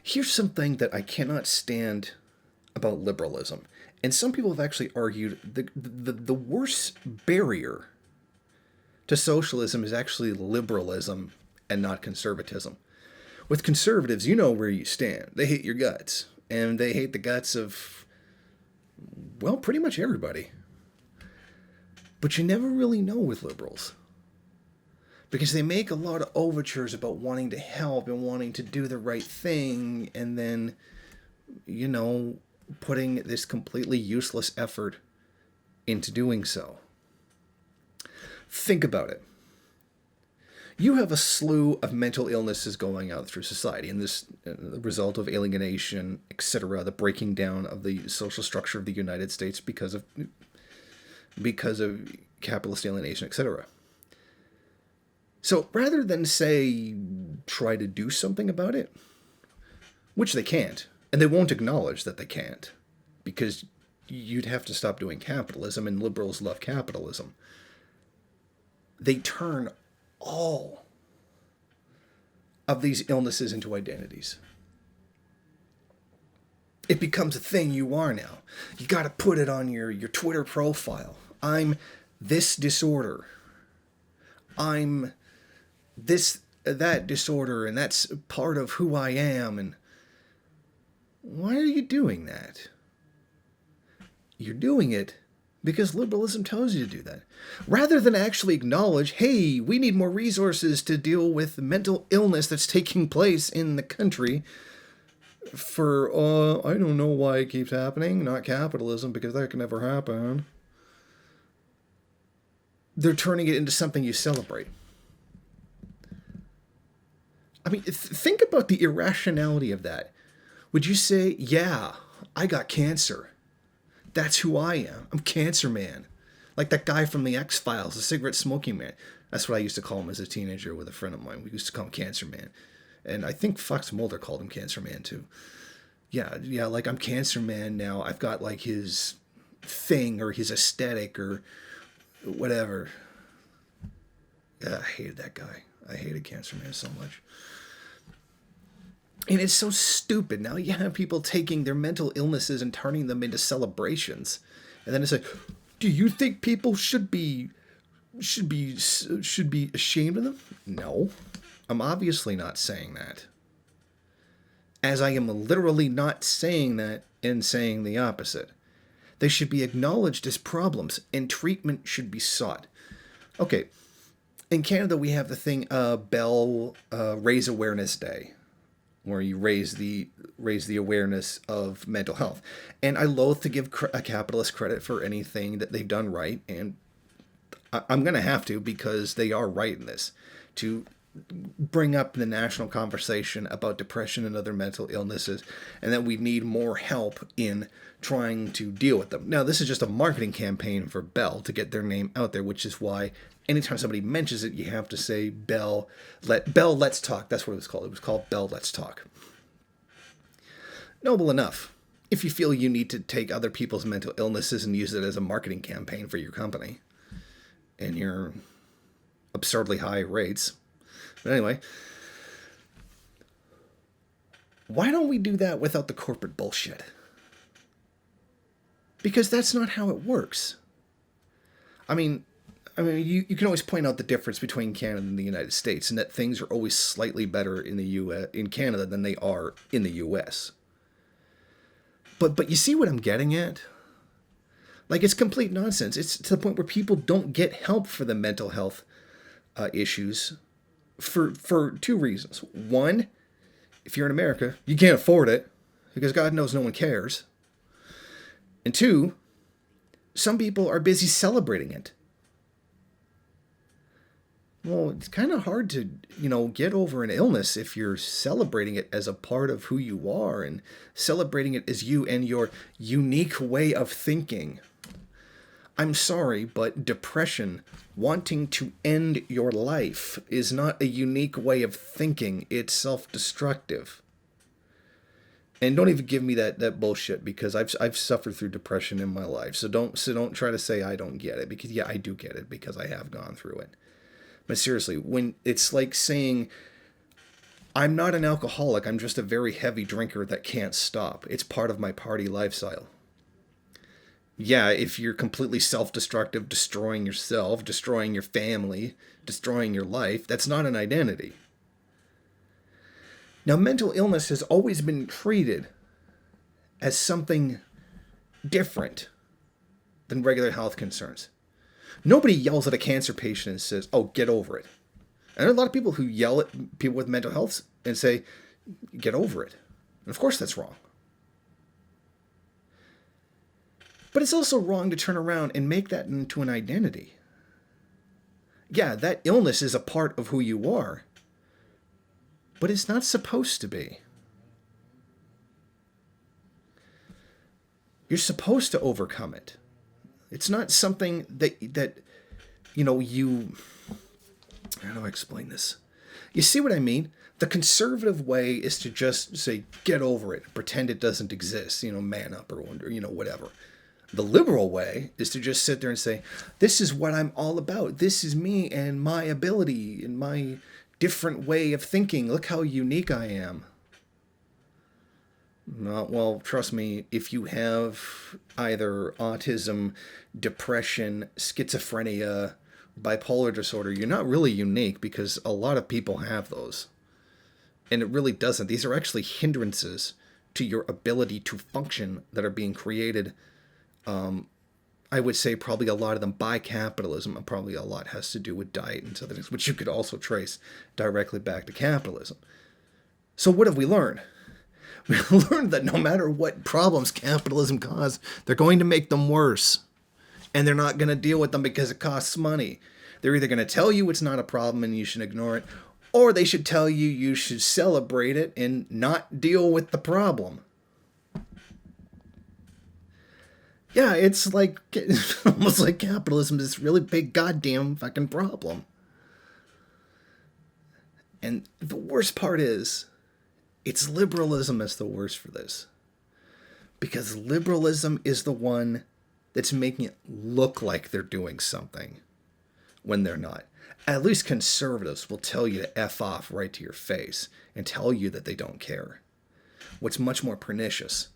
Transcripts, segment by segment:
Here's something that I cannot stand about liberalism. And some people have actually argued the worst barrier to socialism is actually liberalism and not conservatism. With conservatives, you know where you stand. They hate your guts. And they hate the guts of, well, pretty much everybody. But you never really know with liberals. Because they make a lot of overtures about wanting to help and wanting to do the right thing, and then, putting this completely useless effort into doing so. Think about it. You have a slew of mental illnesses going out through society, and this the result of alienation, etc., the breaking down of the social structure of the United States because of capitalist alienation, etc. So rather than say try to do something about it, which they can't, and they won't acknowledge that they can't, because you'd have to stop doing capitalism, and liberals love capitalism. They turn all of these illnesses into identities. It becomes a thing you are now. You got to put it on your Twitter profile. I'm this disorder. I'm that disorder, and that's part of who I am. And why are you doing that? You're doing it because liberalism tells you to do that. Rather than actually acknowledge, hey, we need more resources to deal with the mental illness that's taking place in the country for, I don't know why it keeps happening, not capitalism, because that can never happen. They're turning it into something you celebrate. I mean, think about the irrationality of that. Would you say, yeah, I got cancer. That's who I am. I'm Cancer Man. Like that guy from the X-Files, the cigarette smoking man. That's what I used to call him as a teenager with a friend of mine. We used to call him Cancer Man. And I think Fox Mulder called him Cancer Man too. Yeah, like I'm Cancer Man now. I've got like his thing or his aesthetic or whatever. Yeah, I hated that guy. I hated Cancer Man so much. And it's so stupid. Now you have people taking their mental illnesses and turning them into celebrations. And then it's like, do you think people should be ashamed of them? No. I'm obviously not saying that. As I am literally not saying that and saying the opposite. They should be acknowledged as problems and treatment should be sought. Okay. In Canada, we have the thing, Bell Raise Awareness Day, where you raise the awareness of mental health. And I loathe to give a capitalist credit for anything that they've done right, and I'm going to have to, because they are right in this, to bring up the national conversation about depression and other mental illnesses, and that we need more help in trying to deal with them. Now, this is just a marketing campaign for Bell to get their name out there, which is why anytime somebody mentions it, you have to say Bell Let's Talk. That's what it was called. It was called Bell Let's Talk. Noble enough. If you feel you need to take other people's mental illnesses and use it as a marketing campaign for your company and your absurdly high rates. But anyway, why don't we do that without the corporate bullshit? Because that's not how it works. I mean, you can always point out the difference between Canada and the United States, and that things are always slightly better in in Canada than they are in the U.S. But you see what I'm getting at? Like, it's complete nonsense. It's to the point where people don't get help for the mental health issues for two reasons. One, if you're in America, you can't afford it because God knows no one cares. And two, some people are busy celebrating it. Well, it's kind of hard to, get over an illness if you're celebrating it as a part of who you are and celebrating it as you and your unique way of thinking. I'm sorry, but depression, wanting to end your life, is not a unique way of thinking. It's self-destructive. And don't even give me that bullshit, because I've suffered through depression in my life. So don't try to say I don't get it, because yeah, I do get it, because I have gone through it. But seriously, when it's like saying I'm not an alcoholic. I'm just a very heavy drinker that can't stop. It's part of my party lifestyle. Yeah, if you're completely self-destructive, destroying yourself, destroying your family, destroying your life, that's not an identity. Now, mental illness has always been treated as something different than regular health concerns. Nobody yells at a cancer patient and says, oh, get over it. And there are a lot of people who yell at people with mental health and say, get over it. And of course that's wrong. But it's also wrong to turn around and make that into an identity. Yeah, that illness is a part of who you are, but it's not supposed to be. You're supposed to overcome it. It's not something that you know, how do I explain this? You see what I mean? The conservative way is to just say, get over it, pretend it doesn't exist, man up or whatever. The liberal way is to just sit there and say, this is what I'm all about. This is me and my ability and my different way of thinking. Look how unique I am. Well, trust me, if you have either autism, depression, schizophrenia, bipolar disorder, you're not really unique, because a lot of people have those. And it really doesn't. These are actually hindrances to your ability to function that are being created, I would say probably a lot of them by capitalism, and probably a lot has to do with diet and other things, which you could also trace directly back to capitalism. So what have we learned? We learned that no matter what problems capitalism causes, they're going to make them worse. And they're not going to deal with them because it costs money. They're either going to tell you it's not a problem and you should ignore it, or they should tell you you should celebrate it and not deal with the problem. Yeah, it's like almost like capitalism is this really big goddamn fucking problem. And the worst part is, it's liberalism that's the worst for this. Because liberalism is the one that's making it look like they're doing something when they're not. At least conservatives will tell you to F off right to your face and tell you that they don't care. What's much more pernicious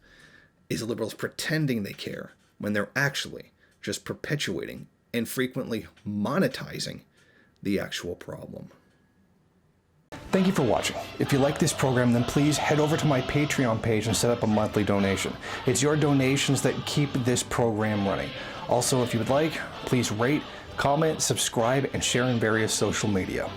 is liberals pretending they care when they're actually just perpetuating and frequently monetizing the actual problem. Thank you for watching. If you like this program, then please head over to my Patreon page and set up a monthly donation. It's your donations that keep this program running. Also, if you would like, please rate, comment, subscribe, and share in various social media.